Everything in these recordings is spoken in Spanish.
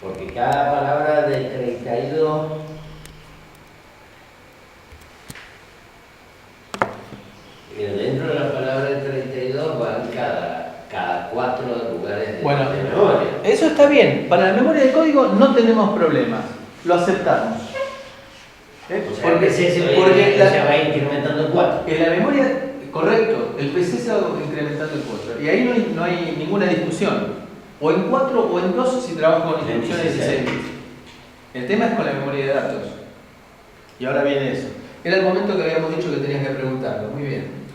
Porque cada palabra de 32 dentro de la palabra de 32 van cada 4 lugares de memoria. Eso está bien. Para la memoria de código no tenemos problemas. Lo aceptamos. O sea, porque se va incrementando 4. En la memoria, correcto, el PC se va incrementando en 4. Y ahí no hay ninguna discusión. O en 4 o en 2 si trabajo con instrucciones 16 bits. El tema es con la memoria de datos. Y ahora viene eso. Era el momento que habíamos dicho que tenías que preguntarlo. Muy bien.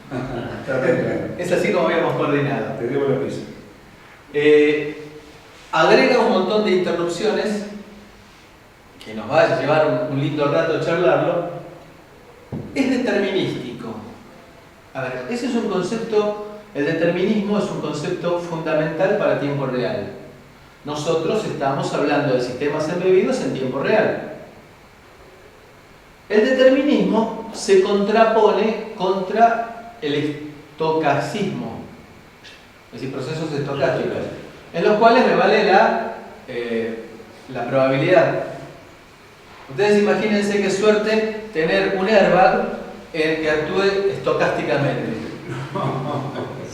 Es así como habíamos coordinado. Te debo la pizza. Agrega un montón de interrupciones que nos va a llevar un lindo rato charlarlo. Es determinístico. A ver, ese es un concepto, el determinismo es un concepto fundamental para tiempo real. Nosotros estamos hablando de sistemas embebidos en tiempo real. El determinismo se contrapone contra el estocacismo, es decir, procesos estocásticos, en los cuales me vale la probabilidad. Ustedes imagínense qué suerte tener un airbag que actúe estocásticamente.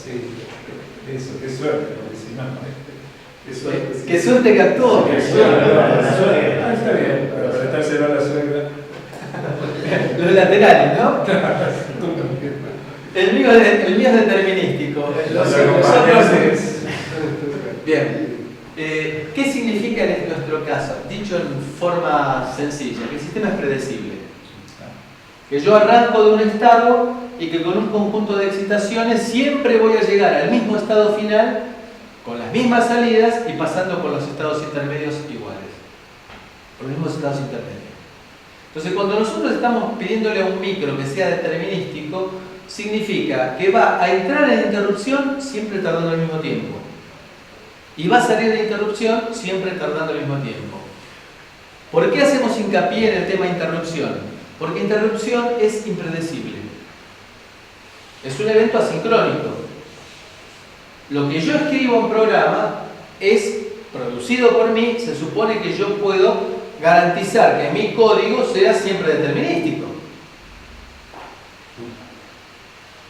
Sí, eso, qué suerte, porque si no, qué suerte. Qué suerte que actuó. Qué suerte. Ah, está bien, pero para estar cerrada la suegra. Los laterales, ¿no? El mío es determinístico. Bien. ¿Qué significa en nuestro caso? Dicho en forma sencilla, que el sistema es predecible. Que yo arranco de un estado y que con un conjunto de excitaciones siempre voy a llegar al mismo estado final, con las mismas salidas y pasando por los estados intermedios iguales. Por los mismos estados intermedios. Entonces, cuando nosotros estamos pidiéndole a un micro que sea determinístico, significa que va a entrar en interrupción siempre tardando el mismo tiempo. Y va a salir de interrupción siempre tardando el mismo tiempo. ¿Por qué hacemos hincapié en el tema interrupción? Porque interrupción es impredecible. Es un evento asincrónico. Lo que yo escribo en programa es producido por mí, se supone que yo puedo garantizar que mi código sea siempre determinístico.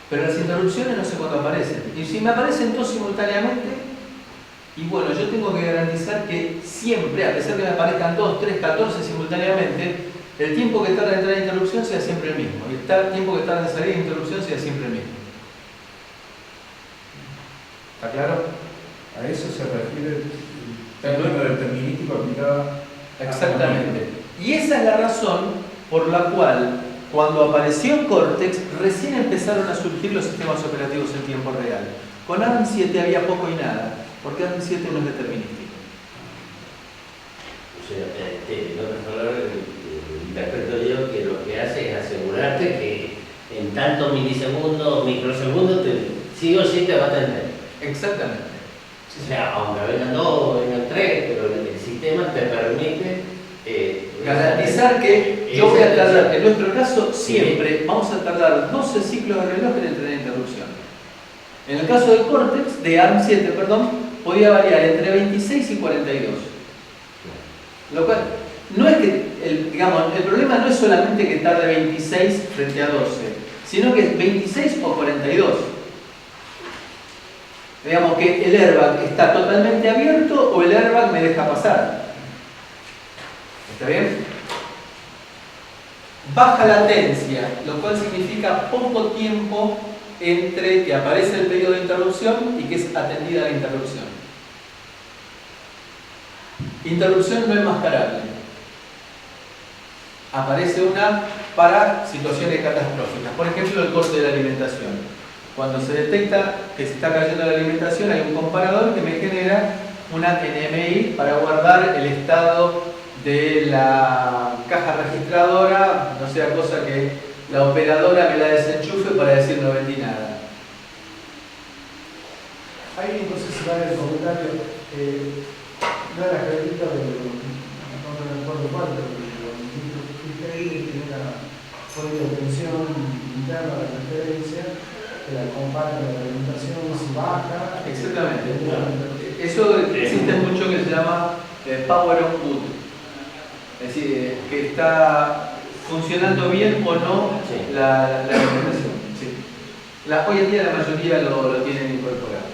Pero las interrupciones no sé cuándo aparecen. Y si me aparecen dos simultáneamente, y bueno, yo tengo que garantizar que siempre, a pesar que me aparezcan 2, 3, 14 simultáneamente, el tiempo que tarda en entrar en interrupción sea siempre el mismo. Y el tiempo que tarda en salir de interrupción sea siempre el mismo. ¿Está claro? A eso se refiere el término determinístico aplicado. Exactamente. Y esa es la razón por la cual, cuando apareció Cortex, recién empezaron a surgir los sistemas operativos en tiempo real. Con ARM 7 había poco y nada, porque ARM 7 no es determinístico. O sea, en otras palabras, interpreto yo que lo que hace es asegurarte que en tantos milisegundos, microsegundos, sí o sí te va a atender. Exactamente. O sea, aunque vengan 2, vengan 3, pero el sistema te permite garantizar que yo voy a tardar, en nuestro caso siempre vamos a tardar 12 ciclos de reloj en entrar en interrupción. En el caso de Cortex, de ARM 7, perdón, podía variar entre 26 y 42. Lo cual no es que, el problema no es solamente que tarde 26 frente a 12, sino que es 26 o 42. Digamos que el airbag está totalmente abierto o el airbag me deja pasar. ¿Está bien? Baja latencia, lo cual significa poco tiempo entre que aparece el pedido de interrupción y que es atendida la interrupción. Interrupción no enmascarable. Aparece una para situaciones catastróficas. Por ejemplo, el corte de la alimentación. Cuando se detecta que se está cayendo la alimentación, hay un comparador que me genera una NMI para guardar el estado de la caja registradora, no sea cosa que la operadora me la desenchufe para decir no vendí nada. Ahí entonces se va el comentario, no era crédito no me acuerdo cuál, pero el crédito tiene una código de tensión interna de referencia que la compara con la alimentación, si baja. Exactamente. Eso existe mucho que se llama power on boot. Es decir, que está funcionando bien o no Sí. la implementación. Sí. Hoy en día la mayoría lo tienen incorporado.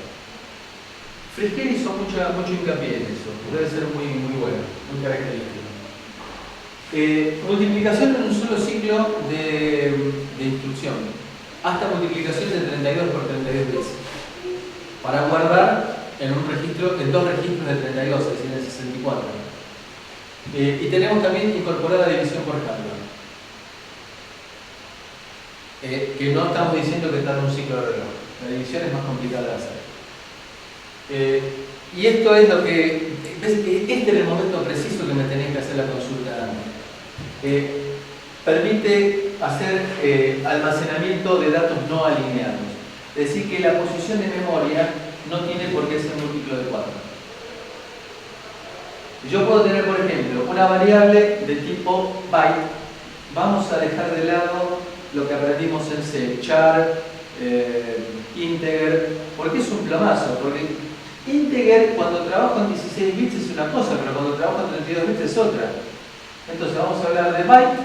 Frisquet hizo mucho hincapié en eso. Debe ser muy bueno, muy característico. Multiplicación en un solo ciclo de instrucción, hasta multiplicación de 32 por 32 bits, para guardar en dos registros de 32, es decir, de 64. Y tenemos también incorporada división por cambio, que no estamos diciendo que está en un ciclo de reloj. La división es más complicada de hacer. Y esto es lo que... Este era el momento preciso que me tenéis que hacer la consulta antes. Permite hacer almacenamiento de datos no alineados. Es decir, que la posición de memoria no tiene por qué ser múltiplo de 4. Yo puedo tener, por ejemplo, una variable de tipo byte. Vamos a dejar de lado lo que aprendimos en C, char, integer, porque es un plomazo. Porque integer, cuando trabajo en 16 bits es una cosa, pero cuando trabajo en 32 bits es otra. Entonces vamos a hablar de byte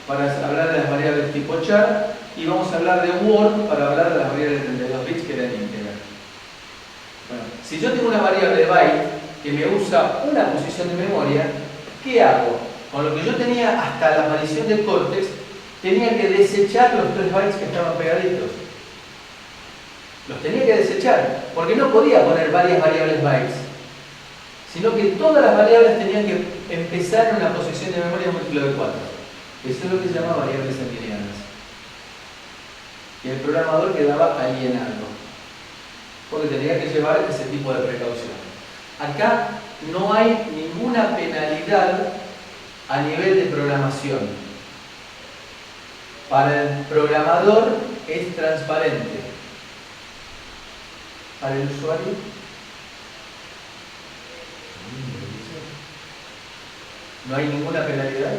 para hablar de las variables tipo char, y vamos a hablar de word para hablar de las variables de 32 bits que eran integer. Bueno, si yo tengo una variable de byte que me usa una posición de memoria, ¿qué hago? Con lo que yo tenía hasta la aparición del córtex, tenía que desechar los 3 bytes que estaban pegaditos. Los tenía que desechar, porque no podía poner varias variables bytes, sino que todas las variables tenían que empezar en una posición de memoria múltiplo de 4. Eso es lo que se llama variables alineadas. Y el programador quedaba alienado, porque tenía que llevar ese tipo de precaución. Acá no hay ninguna penalidad a nivel de programación. Para el programador es transparente. Para el usuario, ¿no hay ninguna penalidad?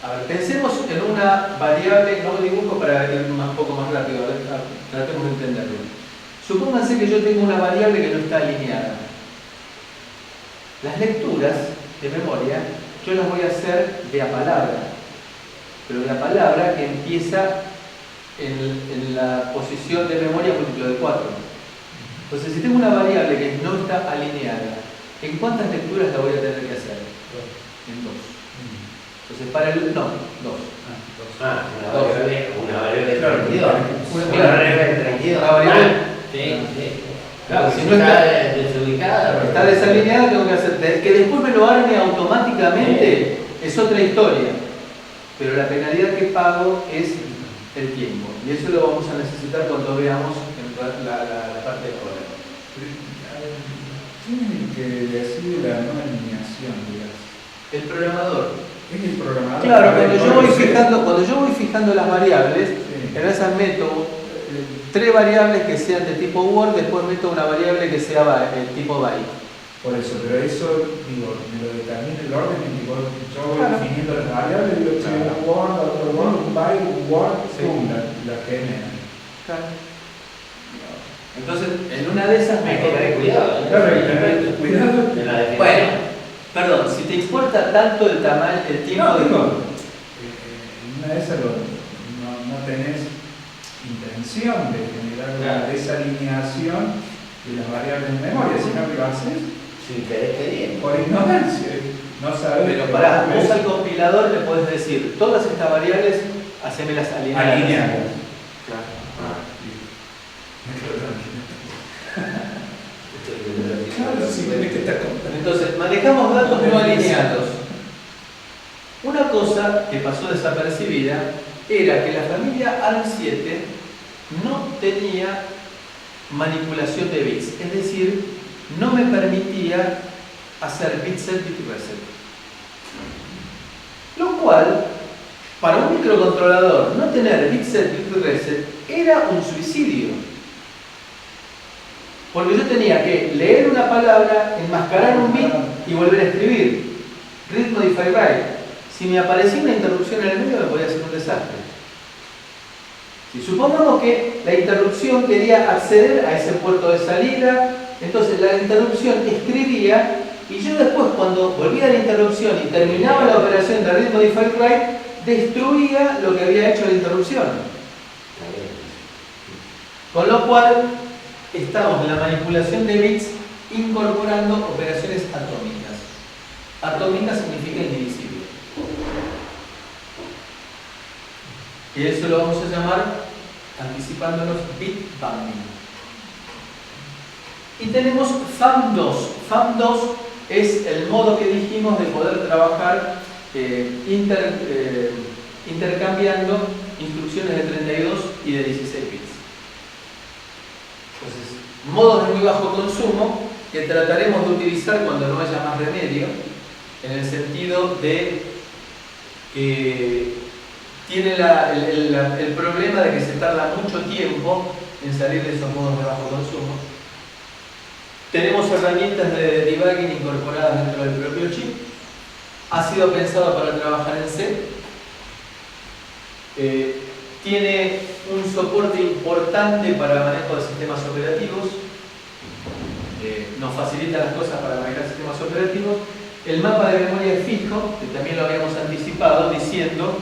A ver, pensemos en una variable, no lo dibujo para ir un poco más rápido, a ver, tratemos de entenderlo. Supónganse que yo tengo una variable que no está alineada. Las lecturas de memoria yo las voy a hacer de a palabra, pero de a palabra que empieza en la posición de memoria múltiplo de 4. Entonces, si tengo una variable que no está alineada, ¿en cuántas lecturas la voy a tener que hacer? En 2. Entonces, para el... No, 2. Una variable de 32. Una variable de 32. Una variable... Sí. Claro, si no está desubicada... Está desalineada, tengo que hacer... Que después me lo arme automáticamente es otra historia. Pero la penalidad que pago es el tiempo. Y eso lo vamos a necesitar cuando veamos la parte de código. ¿Quién es el que decide la no alineación, digamos? El programador. Es el programador. Claro, cuando yo voy fijando las variables, Sí. en esas meto 3 variables que sean de tipo Word, después meto una variable que sea tipo byte. Por eso, pero eso, digo, me lo determina el orden en que yo voy Claro. definiendo las variables, digo, che, un word, otro word, un byte, un word, Sí. pum, la genera. Claro. Entonces, en una de esas Hay que tener cuidado. Claro, hay que tener cuidado. En la definición. Bueno, perdón, si te importa tanto el tamaño, el tiempo No, de... digo, en una de esas no tenés intención de generar una desalineación de las variables de memoria, sino que lo haces Sin querer queriendo. por ignorancia. No sabes. Pero pará, vos al compilador le podés decir, todas estas variables, hacémelas alineadas. Alineadas. Claro. Me quedo tranquilo. Claro, Claro, sí, tenés que estar contento. Entonces, manejamos datos no alineados. Una cosa que pasó desapercibida era que la familia ARM7 no tenía manipulación de bits, es decir, no me permitía hacer bit set, bit reset. Lo cual, para un microcontrolador, no tener bit set, bit reset era un suicidio. Porque yo tenía que leer una palabra, enmascarar un bit y volver a escribir. Read, modify, write. Si me aparecía una interrupción en el medio, me podía hacer un desastre. Y supongamos que la interrupción quería acceder a ese puerto de salida, entonces la interrupción escribía y yo después cuando volvía a la interrupción y terminaba la operación de read modify write, destruía lo que había hecho la interrupción. Con lo cual estamos en la manipulación de bits incorporando operaciones atómicas. Atómica significa indivisible. Y eso lo vamos a llamar, anticipándonos, bit banding. Y tenemos FAM2. FAM2 es el modo que dijimos de poder trabajar intercambiando instrucciones de 32 y de 16 bits. Entonces, modos de muy bajo consumo que trataremos de utilizar cuando no haya más remedio, en el sentido de que tiene el problema de que se tarda mucho tiempo en salir de esos modos de bajo consumo. Tenemos herramientas de debugging incorporadas dentro del propio chip. Ha sido pensado para trabajar en C. Tiene un soporte importante para manejo de sistemas operativos. Nos facilita las cosas para manejar sistemas operativos. El mapa de memoria es fijo, que también lo habíamos anticipado, diciendo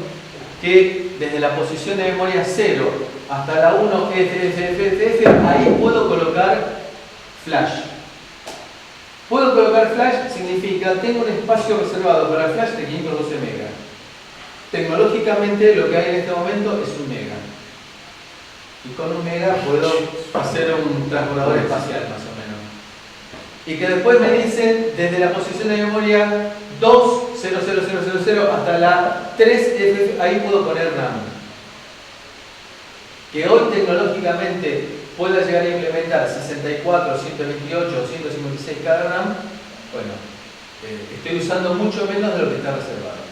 que desde la posición de memoria 0 hasta la 1 FFFF, ahí puedo colocar flash. Puedo colocar flash significa tengo un espacio reservado para flash de 512 megas. Tecnológicamente lo que hay en este momento es 1 mega. Y con 1 mega puedo hacer un transbordador espacial más o menos. Y que después me dicen desde la posición de memoria 2.00000 hasta la 3FF, ahí puedo poner RAM. Que hoy tecnológicamente pueda llegar a implementar 64, 128 o 156 cada RAM, bueno, estoy usando mucho menos de lo que está reservado.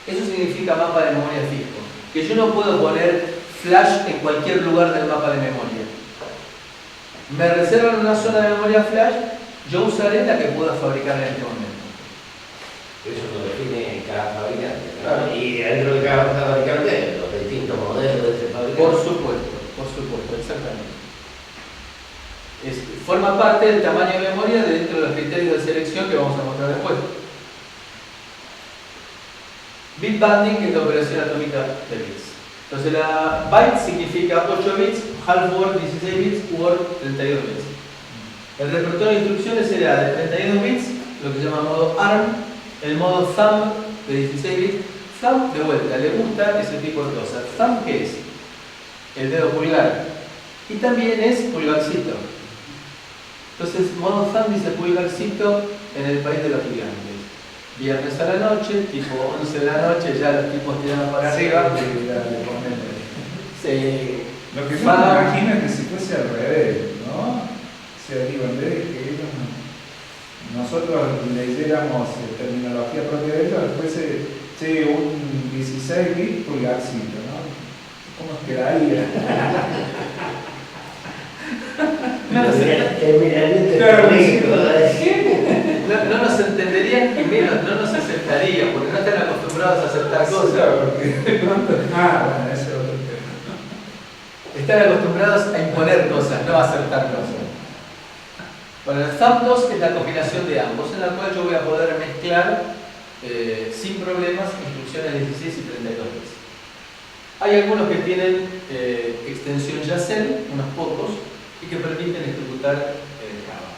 Eso significa mapa de memoria fijo, que yo no puedo poner flash en cualquier lugar del mapa de memoria. Me reservan una zona de memoria flash, yo usaré la que pueda fabricar en este momento. Eso lo define cada fabricante, ¿no? Claro. Y dentro de cada fabricante, los distintos modelos de ese fabricante. Por supuesto, exactamente. Forma parte del tamaño de memoria dentro de los criterios de selección que vamos a mostrar después. Bit banding, que es la operación atómica de bits. Entonces la byte significa 8 bits, half word 16 bits, word 32 bits. El repertorio de instrucciones será de 32 bits, lo que se llama modo ARM, el modo thumb de 16 bits. Thumb, de vuelta, le gusta ese tipo de cosas. Thumb, ¿qué es? El dedo pulgar. Y también es pulgarcito. Entonces, modo thumb dice pulgarcito en el país de los gigantes. Viernes a la noche, tipo 11 de la noche, ya los tipos tiran para arriba. Sí. Lo que yo me imagino es que si fuese al revés, ¿no? O sea, digo, en vez de que ellos nosotros leyéramos terminología propia de ellos, fuese un 16 bit pulgarcito, ¿no? ¿Cómo quedaría? No nos entenderían y menos no nos aceptarían, porque no están acostumbrados a aceptar cosas. Bueno, ese es otro tema. Están acostumbrados a imponer cosas, no a aceptar cosas. Bueno, el thumb2 es la combinación de ambos, en la cual yo voy a poder mezclar sin problemas instrucciones 16 y 32 bits. Hay algunos que tienen extensión Yacel, unos pocos, y que permiten ejecutar Java.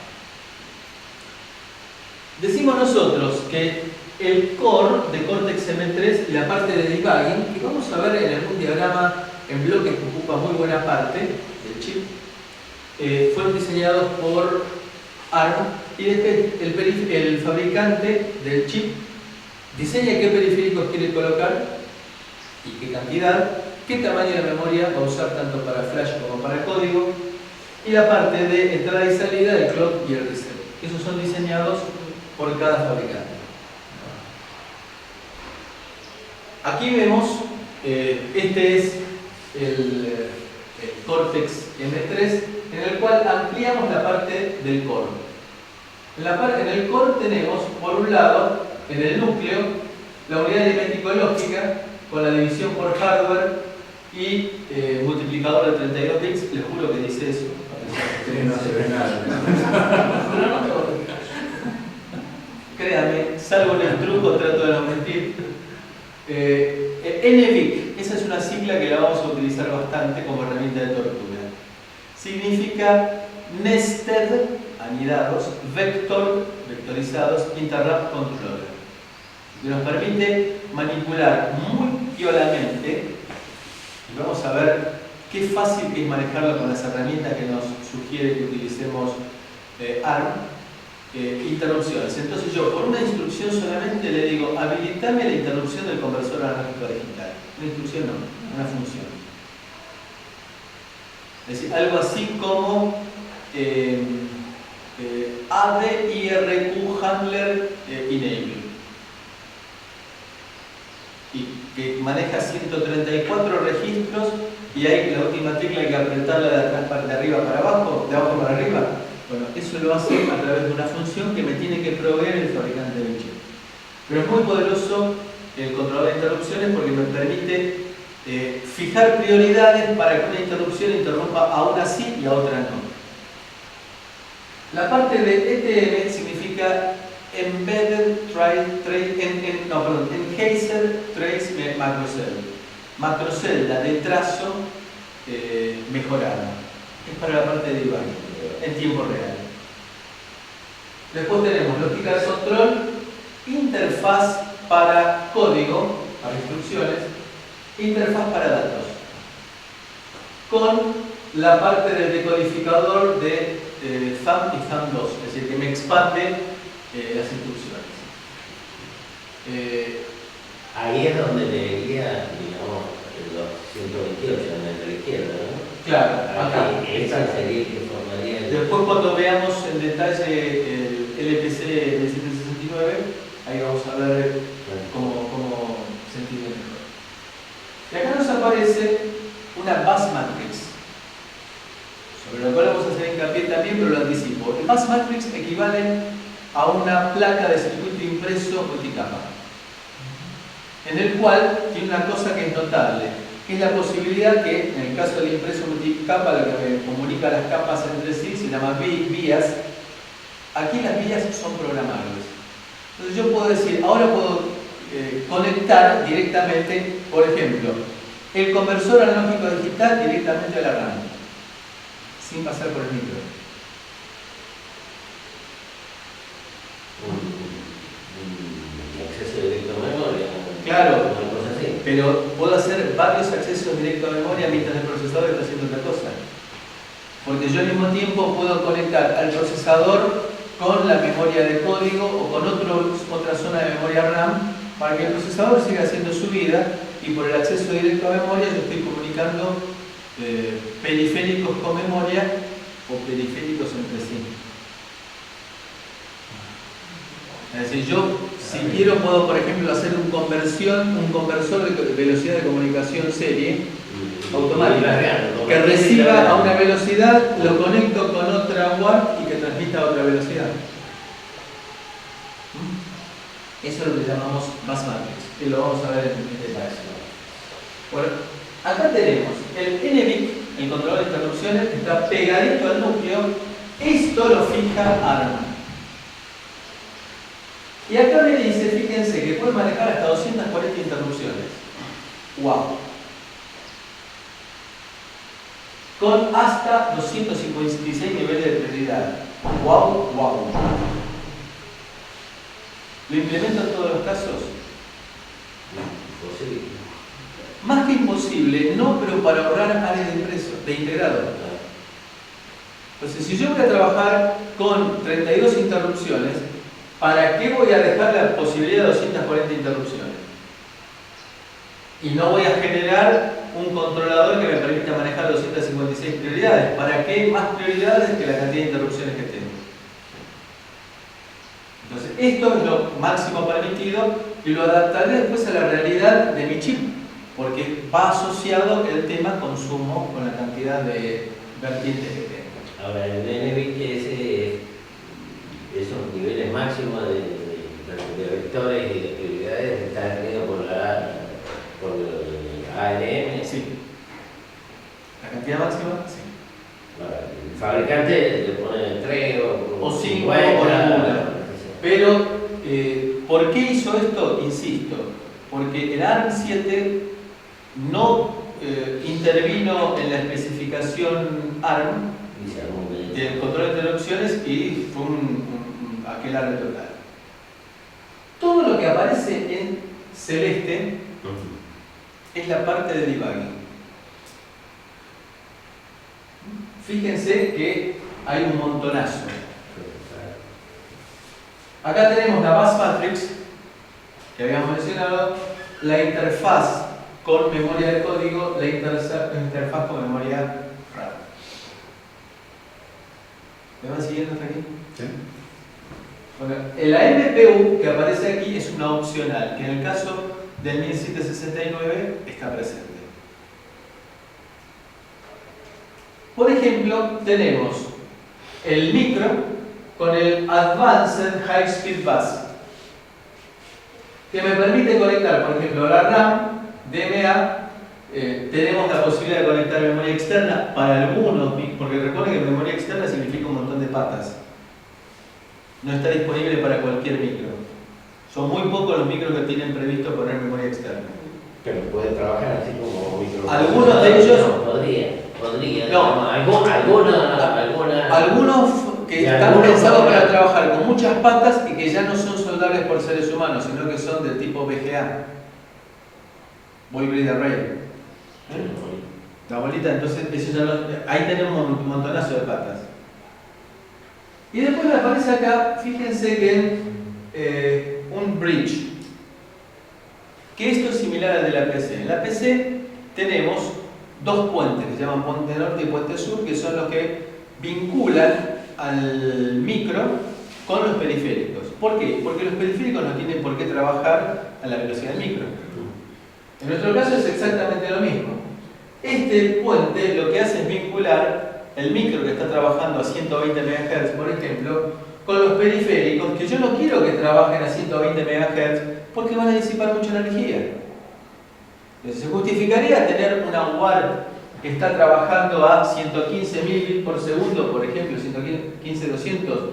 Decimos nosotros que el core de Cortex M3 y la parte de debugging, que vamos a ver en algún diagrama en bloques que ocupa muy buena parte del chip, fueron diseñados por ARM y después el fabricante del chip diseña qué periféricos quiere colocar y qué cantidad, qué tamaño de memoria va a usar tanto para flash como para código, y la parte de entrada y salida del clock y el reset. Esos son diseñados por cada fabricante. Aquí vemos, este es el Cortex M3, en el cual ampliamos la parte del core. En el core tenemos, por un lado, en el núcleo, la unidad aritmético-lógica, con la división por hardware y multiplicador de 32 bits, les juro que dice eso. Sí, no se ve nada. Créame, salvo en el truco, trato de no mentir. NVIC, esa es una sigla que la vamos a utilizar bastante como herramienta de tortura. Significa Nested, anidados, Vector, vectorizados, Interrupt Controller. Que nos permite manipular muy piolamente. Vamos a ver qué fácil que es manejarlo con las herramientas que nos sugiere que utilicemos ARM. Interrupciones. Entonces yo por una instrucción solamente le digo habilitame la interrupción del conversor analógico digital. Una instrucción no, una función. Es decir, algo así como ADIRQ handler enable, y que maneja 134 registros y hay la última tecla hay que apretarla de arriba para abajo, de abajo para arriba. Bueno, eso lo hace a través de una función que me tiene que proveer el fabricante del chip. Pero es muy poderoso el controlador de interrupciones porque me permite fijar prioridades para que una interrupción interrumpa a una sí y a otra no. La parte de ETM significa Embedded Enhanced Trace Macrocell. Macrocelda de trazo mejorada. Es para la parte de debug en tiempo real. Después tenemos lógica de control, interfaz para código, para instrucciones, interfaz para datos, con la parte del decodificador de thumb y thumb2, es decir, que me expande las instrucciones. Ahí es donde debería, digamos, los 128 a la izquierda, ¿no? Claro, acá. Esa sería que formaría el... Después cuando veamos en detalle el LPC del 769, ahí vamos a ver cómo se entiende mejor. Y acá nos aparece una bus matrix, sobre lo cual vamos a hacer hincapié también, pero lo anticipo. El bus matrix equivale a una placa de circuito impreso multicapa, en el cual tiene una cosa que es notable, que es la posibilidad que, en el caso del impreso multicapa, lo que me comunica las capas entre sí se llama vías. Aquí las vías son programables. Entonces yo puedo decir, ahora puedo conectar directamente, por ejemplo, el conversor analógico digital directamente a la RAM, sin pasar por el micro. Un acceso directo a memoria. Claro, Una cosa así. pero puedo hacer varios accesos directos a memoria mientras el procesador está haciendo otra cosa. Porque yo al mismo tiempo puedo conectar al procesador con la memoria de código o con otra zona de memoria RAM para que el procesador siga haciendo su vida y por el acceso directo a memoria yo estoy comunicando periféricos con memoria o periféricos entre sí. Es decir, yo si quiero puedo por ejemplo hacer un conversor de velocidad de comunicación serie automática que reciba a una velocidad, lo conecto con otra WARP y que transmita a otra velocidad. Eso es lo que llamamos bus matrix, y lo vamos a ver en detalle. Bueno, acá tenemos el NVIC, el controlador de interrupciones, que está pegadito al núcleo. Esto lo fija ARM. Y acá me dice, fíjense, que puede manejar hasta 240 interrupciones. ¡Wow! Con hasta 256 niveles de prioridad. ¡Wow! ¡Wow! ¿Lo implemento en todos los casos? Imposible. Más que imposible, no, pero para ahorrar áreas de integrado. Entonces, si yo voy a trabajar con 32 interrupciones, ¿para qué voy a dejar la posibilidad de 240 interrupciones? Y no voy a generar un controlador que me permita manejar 256 prioridades. ¿Para qué más prioridades que la cantidad de interrupciones que tengo? Entonces, esto es lo máximo permitido y lo adaptaré después a la realidad de mi chip, porque va asociado el tema consumo con la cantidad de vertientes que tengo. Ahora, el NVIC esos niveles máximos de vectores y de prioridades están definidos por el ARM. Sí. cantidad máxima, sí. El fabricante le pone 3 O 5 50, o ninguna. lo que sea. Pero, ¿por qué hizo esto? Insisto, porque el ARM7 no intervino en la especificación ARM Dice algún que- del control de interrupciones y fue aquel ARM total. Todo lo que aparece en celeste es la parte de debugging. Fíjense que hay un montonazo. Acá tenemos la bus matrix que habíamos mencionado, la interfaz con memoria de código, la interfaz con memoria RAM. ¿Me van siguiendo hasta aquí? ¿Sí? Bueno, la MPU que aparece aquí es una opcional, que en el caso del 1769 está presente. Por ejemplo, tenemos el micro con el Advanced High Speed Bus, que me permite conectar, por ejemplo, la RAM, DMA. Tenemos la posibilidad de conectar memoria externa para algunos, porque recuerden que memoria externa significa un montón de patas. No está disponible para cualquier micro. Son muy pocos los micros que tienen previsto poner memoria externa. Pero puede trabajar así como micro. Algunos de ellos- No, podría. No. digamos, alguna. Algunos que Y están algunos pensados para podrían- trabajar con muchas patas y que ya no son soldables por seres humanos, sino que son de tipo VGA. Ball Grid Array. La bolita, entonces eso ya ahí tenemos un montonazo de patas. Y después me aparece acá, fíjense que un bridge. Que esto es similar al de la PC. En la PC tenemos dos puentes que se llaman puente norte y puente sur, que son los que vinculan al micro con los periféricos. ¿Por qué? Porque los periféricos no tienen por qué trabajar a la velocidad del micro. En nuestro caso es exactamente lo mismo. Este puente lo que hace es vincular el micro que está trabajando a 120 MHz, por ejemplo, con los periféricos, que yo no quiero que trabajen a 120 MHz porque van a disipar mucha energía. Entonces, se justificaría tener una UART que está trabajando a 115 milibits por segundo, por ejemplo, 115-200,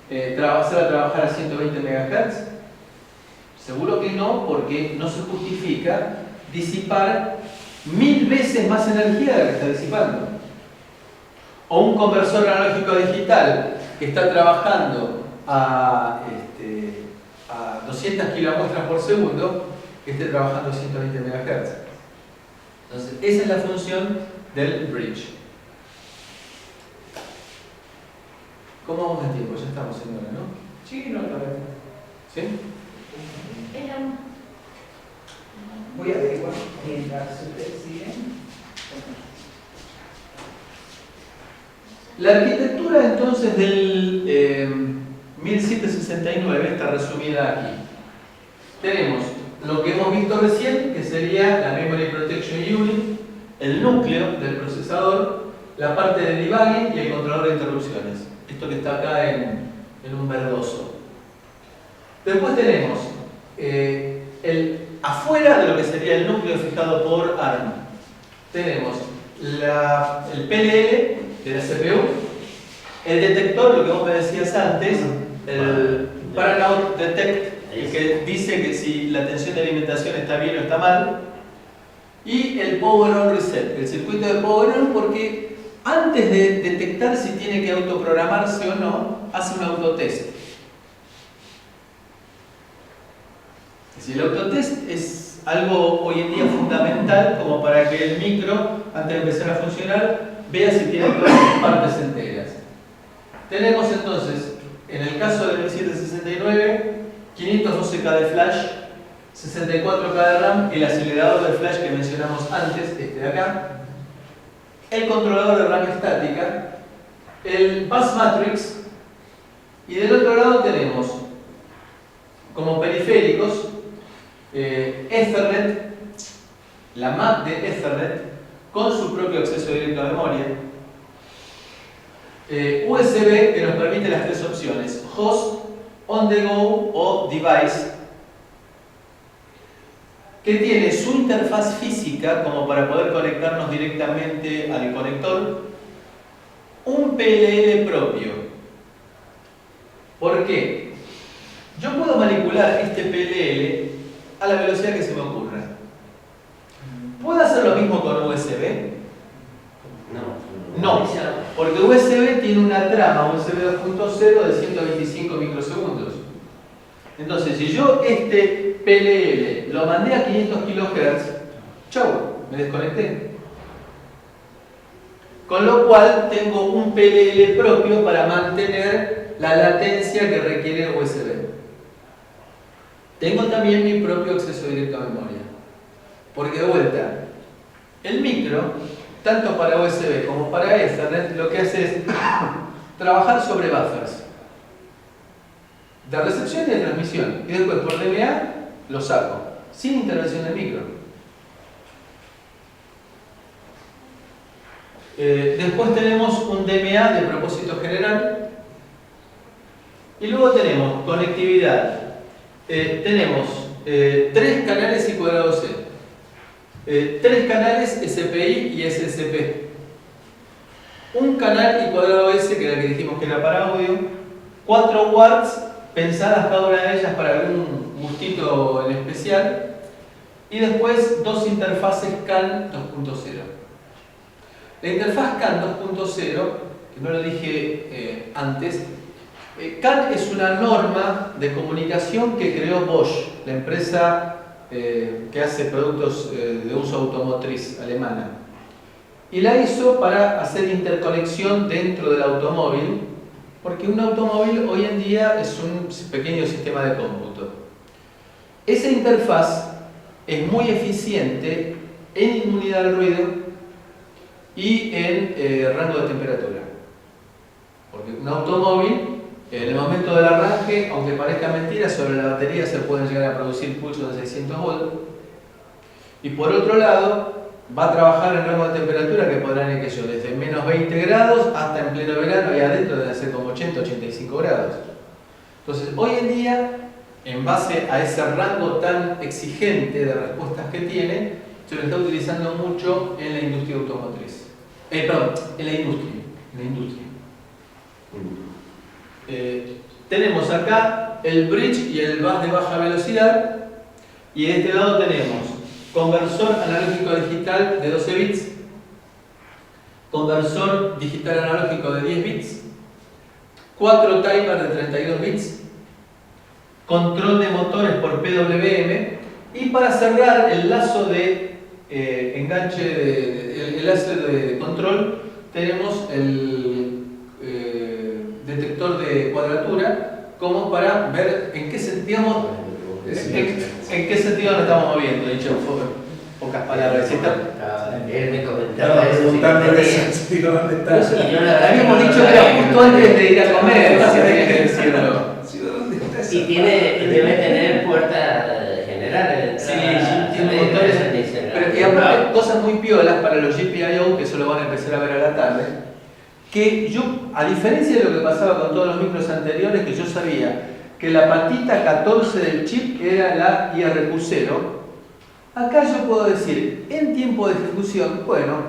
hacerla trabajar a 120 MHz. Seguro que no, porque no se justifica disipar 1000 veces más energía de la que está disipando. O un conversor analógico digital que está trabajando a 200 kilomuestras por segundo, que esté trabajando a 120 MHz. Entonces, esa es la función del bridge. ¿Cómo vamos de tiempo? Ya estamos en hora, ¿no? Sí, no, no. ¿Sí? Voy a averiguar mientras ustedes siguen. La arquitectura entonces del 1769 está resumida aquí. Tenemos lo que hemos visto recién, que sería la Memory Protection Unit, el núcleo del procesador, la parte de debugging y el controlador de interrupciones. Esto que está acá en un verdoso. Después tenemos afuera de lo que sería el núcleo fijado por ARM. Tenemos el PLL de la CPU, el detector, lo que vos me decías antes, el Paranoid Detect, el que dice que si la tensión de alimentación está bien o está mal, y el Power On Reset, el circuito de Power On, porque antes de detectar si tiene que autoprogramarse o no, hace un autotest. Si el autotest es algo hoy en día fundamental como para que el micro, antes de empezar a funcionar, vea si tiene todas sus partes enteras. Tenemos entonces, en el caso del 1769, 512K de flash, 64K de RAM, el acelerador de flash que mencionamos antes, este de acá, el controlador de RAM estática, el bus matrix, y del otro lado tenemos como periféricos Ethernet, la MAC de Ethernet con su propio acceso directo a memoria, USB que nos permite las tres opciones: host, on the go o device. que tiene su interfaz física, como para poder conectarnos directamente al conector, un PLL propio. ¿Por qué? Yo puedo manipular este PLL a la velocidad que se me ocurra. ¿Puedo hacer lo mismo con USB? No, porque USB tiene una trama USB 2.0 de 125 microsegundos. Entonces, si yo este PLL lo mandé a 500 kHz, chau, me desconecté. Con lo cual tengo un PLL propio para mantener la latencia que requiere el USB. Tengo también mi propio acceso directo a memoria. Porque de vuelta, el micro, tanto para USB como para Ethernet, lo que hace es trabajar sobre buffers de recepción y de transmisión. Y después por DMA lo saco, sin intervención del micro. Después tenemos un DMA de propósito general. Y luego tenemos conectividad. Tenemos 3 canales I cuadrado C. 3 canales SPI y SSP. Un canal I cuadrado S, que era el que dijimos que era para audio. 4 watts, pensadas cada una de ellas para algún gustito en especial. Y después 2 interfaces CAN 2.0. La interfaz CAN 2.0, que no lo dije antes, CAN es una norma de comunicación que creó Bosch, la empresa que hace productos de uso automotriz alemana. Y la hizo para hacer interconexión dentro del automóvil, porque un automóvil hoy en día es un pequeño sistema de cómputo. Esa interfaz es muy eficiente en inmunidad al ruido y en rango de temperatura. Porque un automóvil, en el momento del arranque, aunque parezca mentira, sobre la batería se pueden llegar a producir pulsos de 600 volts. Y por otro lado, va a trabajar en rango de temperatura que podrán ir desde menos 20 grados hasta en pleno verano, y adentro debe ser como 80-85 grados. Entonces, hoy en día, en base a ese rango tan exigente de respuestas que tiene, se lo está utilizando mucho en la industria automotriz. Perdón, en la industria. Tenemos acá el bridge y el bus de baja velocidad, y de este lado tenemos conversor analógico digital de 12 bits, conversor digital analógico de 10 bits, 4 timers de 32 bits, control de motores por PWM, y para cerrar el lazo de enganche, el lazo de control, tenemos el detector de cuadratura, como para ver en qué sentido, en qué sentido nos estamos moviendo, dicho en pocas palabras. Él me comentaba eso. ¿Dónde está? Habíamos dicho que era justo antes de ir a comer, si tenía que decirlo. Y debe tener puerta general. Sí, tiene motores. Pero y aparte, cosas muy piolas para los GPIO, que eso lo van a empezar a ver a la tarde. Que yo, a diferencia de lo que pasaba con todos los micros anteriores, que yo sabía que la patita 14 del chip era la IRQ0, acá yo puedo decir, en tiempo de ejecución, bueno,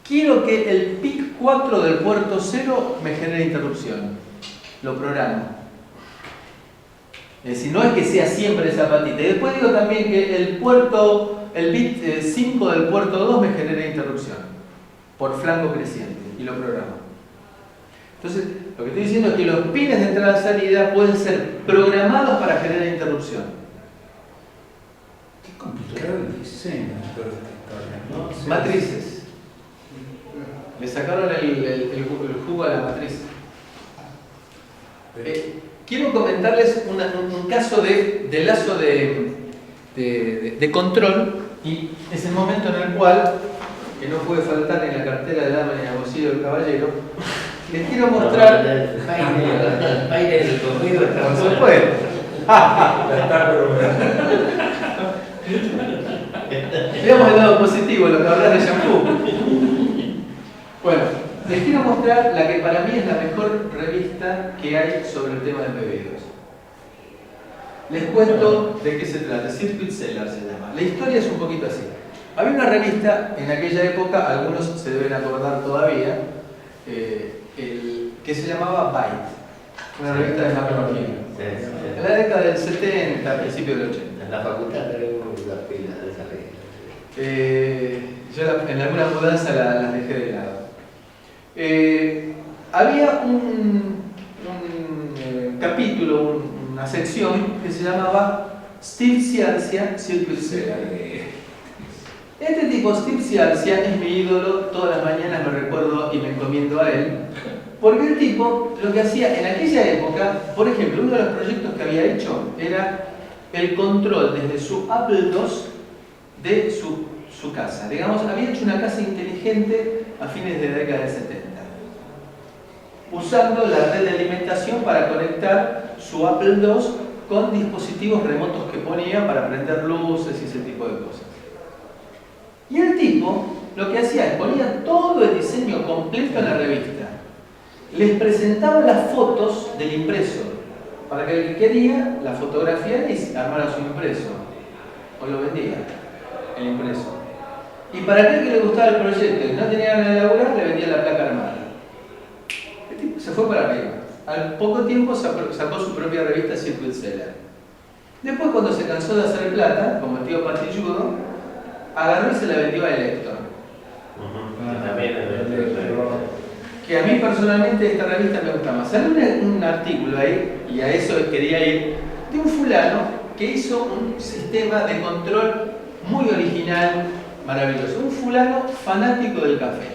quiero que el PIC 4 del puerto 0 me genere interrupción. Lo programo. Es decir, no es que sea siempre esa patita. Y después digo también que el bit 5 del puerto 2 me genere interrupción por flanco creciente, y lo programo. Entonces, lo que estoy diciendo es que los pines de entrada y salida pueden ser programados para generar interrupción. Qué complicado el diseño de toda esta historia, ¿no? Matrices. Le sacaron el jugo a la matriz. Quiero comentarles un caso de lazo de control, y es el momento en el cual, que no puede faltar en la cartera de dama ni en el bolsillo del caballero, les quiero mostrar. El paire del conmigo está Por supuesto. Veamos el lado positivo, lo que ahorras de shampoo. Bueno, les quiero mostrar la que para mí es la mejor revista que hay sobre el tema de embebidos. Les cuento de qué se trata. Circuit Seller se llama. La historia es un poquito así. Había una revista en aquella época, algunos se deben acordar todavía, que se llamaba Byte, una revista de macronomía. En la década del 70, a principios del 80. En la facultad tenemos las pilas de esa revista. Yo en alguna mudanza las dejé de lado. Había un capítulo, una sección que se llamaba Steve Ciarcia, Circuit Seller. Este tipo, Steve Ciarcia, es mi ídolo, todas las mañanas me recuerdo y me encomiendo a él, porque el tipo lo que hacía en aquella época, por ejemplo, uno de los proyectos que había hecho era el control desde su Apple II de su casa. Digamos, había hecho una casa inteligente a fines de la década del 70, usando la red de alimentación para conectar su Apple II con dispositivos remotos que ponía para prender luces y ese tipo de cosas. Y el tipo lo que hacía es ponía todo el diseño completo en la revista. Les presentaba las fotos del impreso para que el que quería la fotografía y armara su impreso o lo vendía, el impreso. Y para aquel que le gustaba el proyecto y no tenía ganas de laburar, le vendía la placa armada. El tipo se fue para arriba. Al poco tiempo sacó su propia revista Circuit Seller. Después, cuando se cansó de hacer plata, como el tío Patilludo, agarró y se la vendió a Elector. Que a mí personalmente esta revista me gusta más. Salió un artículo ahí, y a eso quería ir, de un fulano que hizo un sistema de control muy original, maravilloso. Un fulano fanático del café.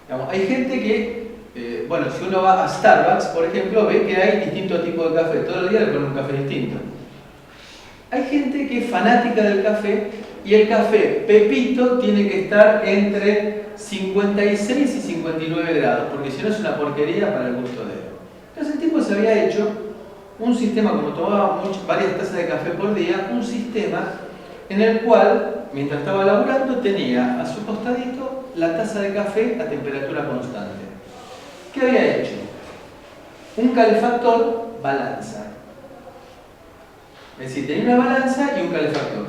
Digamos, hay gente que, bueno, si uno va a Starbucks, por ejemplo, ve que hay distintos tipos de café. Todos los días le ponen un café distinto. Hay gente que es fanática del café y el café Pepito tiene que estar entre 56 y 59 grados, porque si no es una porquería para el gusto de él. Entonces el tipo se había hecho un sistema, como tomaba varias tazas de café por día, un sistema en el cual, mientras estaba laburando, tenía a su costadito la taza de café a temperatura constante. ¿Qué había hecho? Un calefactor balanza. Es decir, tenía una balanza y un calefactor.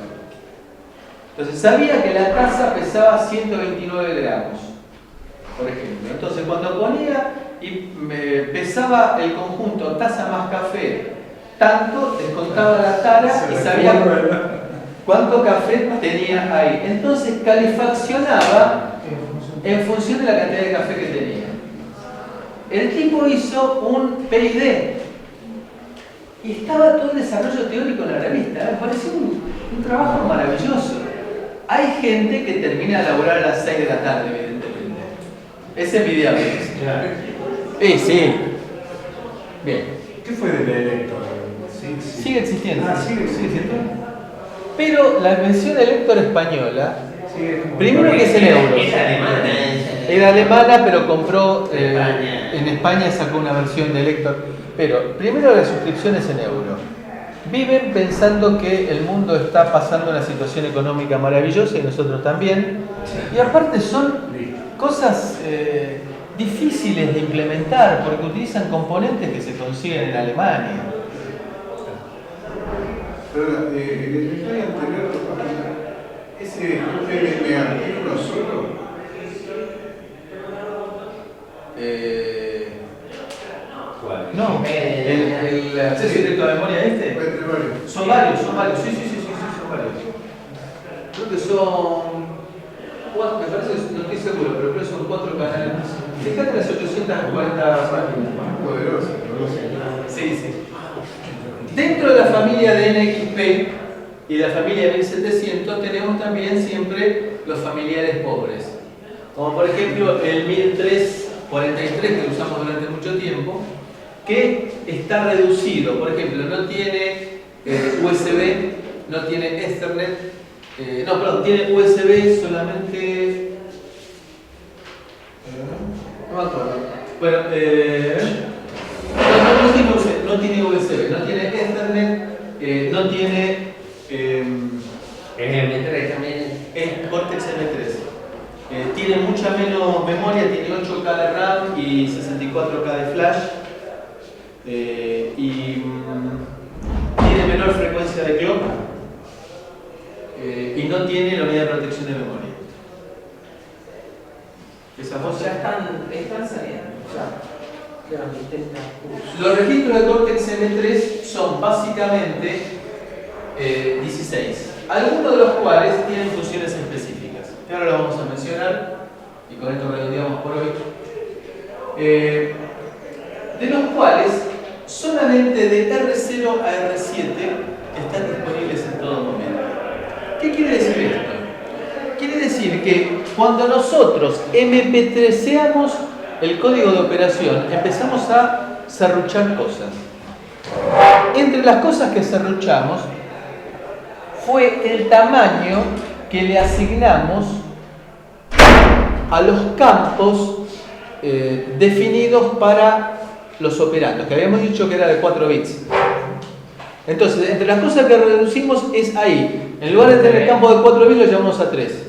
Entonces sabía que la taza pesaba 129 gramos, por ejemplo. Entonces cuando ponía y pesaba el conjunto taza más café, tanto, descontaba la tara y sabía cuánto café tenía ahí. Entonces calefaccionaba en función de la cantidad de café que tenía. El tipo hizo un PID y estaba todo el desarrollo teórico en la revista. Me pareció un trabajo maravilloso. Hay gente que termina de laburar a las 6 de la tarde, evidentemente. Es envidiable. Sí. Bien. ¿Qué fue del Elector? Sigue existiendo. Sigue existiendo. Pero la versión Elector española, Sigue primero que es en euros. Es alemana. Era alemana, pero compró España. en España sacó una versión de Elector. Pero primero la suscripción es en euro. Viven pensando que el mundo está pasando una situación económica maravillosa y nosotros también. Y aparte son cosas difíciles de implementar porque utilizan componentes que se consiguen en Alemania. Pero en el episodio anterior, ese LMA tiene uno solo. ¿Cuál? No, el acceso directo a memoria este. Puede tener varios. Son varios. Sí, son varios. Creo que son 4, me parece, no estoy seguro, pero creo que son 4 canales. Fíjate las 840 páginas. Poderoso. Sí. Dentro de la familia de NXP y de la familia de 1700 tenemos también siempre los familiares pobres. Como por ejemplo el 1343 que usamos durante mucho tiempo, que está reducido. Por ejemplo, no tiene USB, no tiene Ethernet, tiene USB solamente. No me acuerdo. Bueno, no tiene USB, no tiene Ethernet, no tiene. En el M3 también. Es Cortex M3. Tiene mucha menos memoria, tiene 8K de RAM y 64K de flash. menor frecuencia de clock y no tiene la unidad de protección de memoria. Esas dos Ya están saliendo. Los registros de Cortex M3 son básicamente 16, algunos de los cuales tienen funciones específicas. Ahora lo vamos a mencionar y con esto redondeamos por hoy. De los cuales solamente de R0 a R7 están disponibles en todo momento. ¿Qué quiere decir esto? Quiere decir que cuando nosotros MP3eamos el código de operación, empezamos a serruchar cosas. Entre las cosas que serruchamos fue el tamaño que le asignamos a los campos definidos para los operandos, que habíamos dicho que era de 4 bits. Entonces, entre las cosas que reducimos es ahí. En lugar de tener campo de 4 bits, lo llevamos a 3.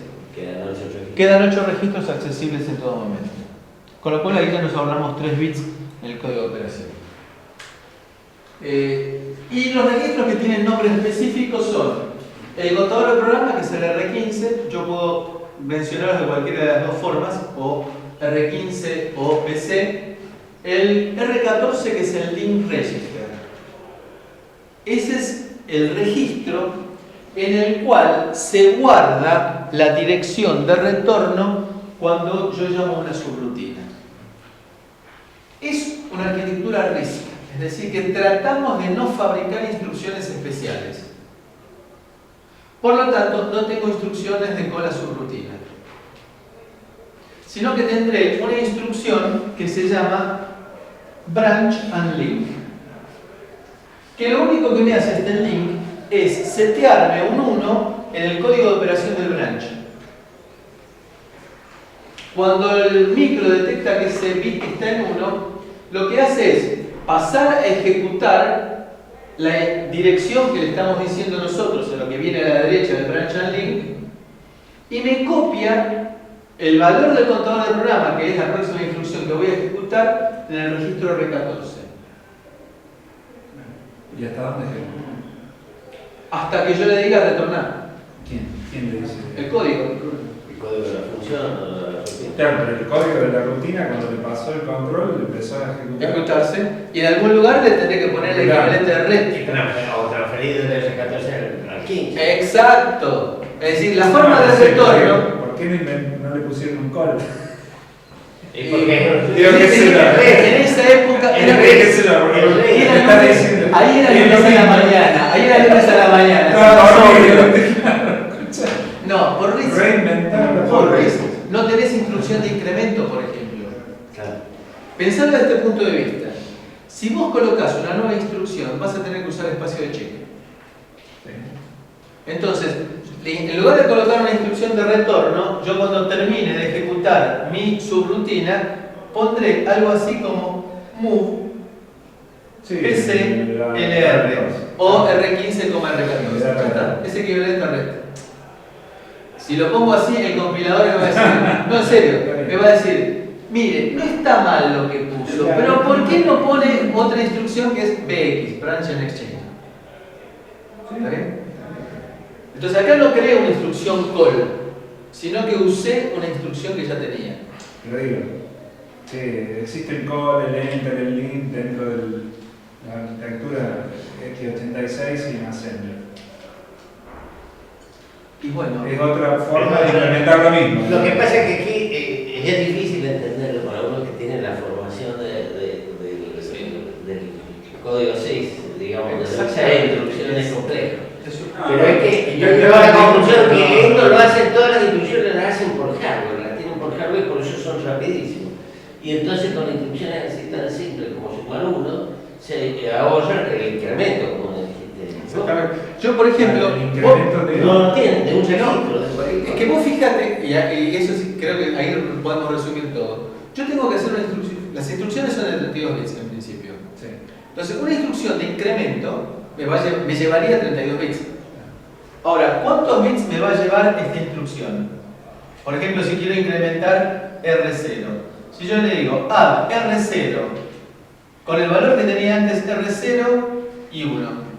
Quedan 8 registros accesibles en todo momento. Con lo cual ahí ya nos ahorramos 3 bits en el código de operación. Y los registros que tienen nombres específicos son el contador de programa, que es el R15. Yo puedo mencionarlos de cualquiera de las dos formas, o R15 o PC. El R14, que es el Link Register. Ese es el registro en el cual se guarda la dirección de retorno cuando yo llamo una subrutina. Es una arquitectura RISC, es decir, que tratamos de no fabricar instrucciones especiales. Por lo tanto, no tengo instrucciones de cola subrutina, sino que tendré una instrucción que se llama branch and link, que lo único que me hace este link es setearme un 1 en el código de operación del branch. Cuando el micro detecta que ese bit está en 1, lo que hace es pasar a ejecutar la dirección que le estamos diciendo nosotros, en lo que viene a la derecha del branch and link, y me copia el valor del contador de programa, que es la próxima instrucción que voy a ejecutar, en el registro R14. ¿Y hasta dónde llega? Hasta que yo le diga retornar. ¿Quién le dice? El código. El código de la función o de la rutina. Claro, pero el código de la rutina, cuando le pasó el control, le empezó a Ejecutarse. Y en algún lugar le tendré que poner el equivalente de red. O transferir del R14 al 15. Exacto. Es decir, la forma de retorno. ¿Por qué no le pusieron un call? ¿Y por qué? Digo que se la En esa época era que se la está diciendo. ahí era lunes a la mañana. Ahí era lunes a la mañana. No, por RISC. Reinventar. Por RISC. No tenés instrucción de incremento, por ejemplo. Claro. Pensando desde este punto de vista, si vos colocas una nueva instrucción, vas a tener que usar espacio de cheque. Entonces, en lugar de colocar una instrucción de retorno, yo cuando termine de ejecutar mi subrutina, pondré algo así como move PC LR o R15, R14. Ya está. Es equivalente a red. Si lo pongo así, el compilador me va a decir, no, en serio, me va a decir, mire, no está mal lo que puso, pero ¿por qué no pone otra instrucción que es BX, Branch and Exchange? ¿Está bien? Entonces acá no creé una instrucción call, sino que usé una instrucción que ya tenía. Lo digo. Sí, existe el call, el enter, el link dentro de la arquitectura x86 y en assembler. Y bueno, es otra forma de implementar lo mismo. Lo que pasa es que aquí es difícil entenderlo para uno que tiene la formación del código 6, digamos, de las instrucciones complejas. Pero es que yo llego a la conclusión que esto lo hacen, todas las instrucciones las hacen por hardware, las tienen por hardware y por eso son rapidísimos. Y entonces con instrucciones así tan simples como sumar 1, se ahorra el incremento, como dijiste. exactamente. Yo, por ejemplo, No tienen de un registro. es que vos fíjate, y eso sí, creo que ahí podemos resumir todo. Yo tengo que hacer una instrucción, las instrucciones son de 32 bits en principio. Sí. Entonces, una instrucción de incremento me llevaría a 32 bits. Ahora, ¿cuántos bits me va a llevar esta instrucción? Por ejemplo, si quiero incrementar R0. Si yo le digo add R0 con el valor que tenía antes R0 y 1.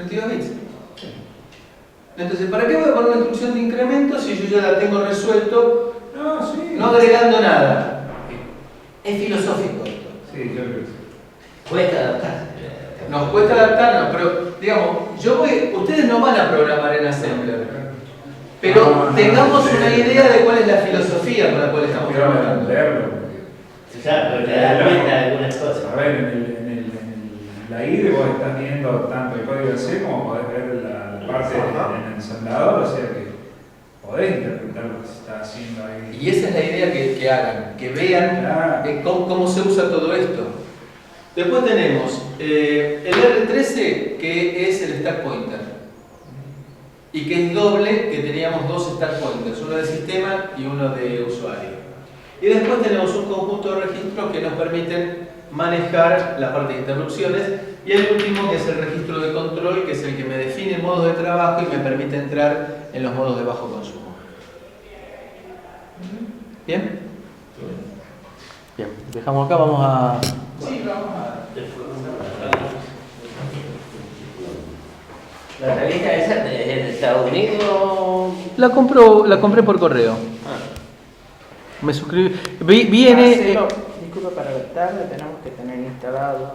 32 bits. Entonces, ¿para qué voy a poner una instrucción de incremento si yo ya la tengo resuelto, No, sí. no agregando nada? Es filosófico esto. Sí, yo creo que sí. Cuesta adaptarse. Nos cuesta adaptarnos, pero digamos, ustedes no van a programar en Assembler, pero No, tengamos sí. una idea de cuál es la filosofía con la cual estamos Quiero trabajando. entenderlo, porque Ya, pero te das cuenta de algunas cosas. a ver, la IDE vos estás viendo tanto el código C como podés ver la parte en el ensamblador, o sea que podés interpretar lo que se está haciendo ahí. Y esa es la idea que hagan, que vean Claro. cómo se usa todo esto. Después tenemos el R13, que es el stack pointer, y que es doble, que teníamos dos stack pointers, uno de sistema y uno de usuario. Y después tenemos un conjunto de registros que nos permiten manejar la parte de interrupciones, y el último que es el registro de control, que es el que me define el modo de trabajo y me permite entrar en los modos de bajo consumo. ¿Bien? Bien, dejamos acá, vamos a... Sí, vamos a. La revista esa es de Estados Unidos. La compré por correo. Me suscribí. Marcelo, disculpa, para ver tarde tenemos que tener instalado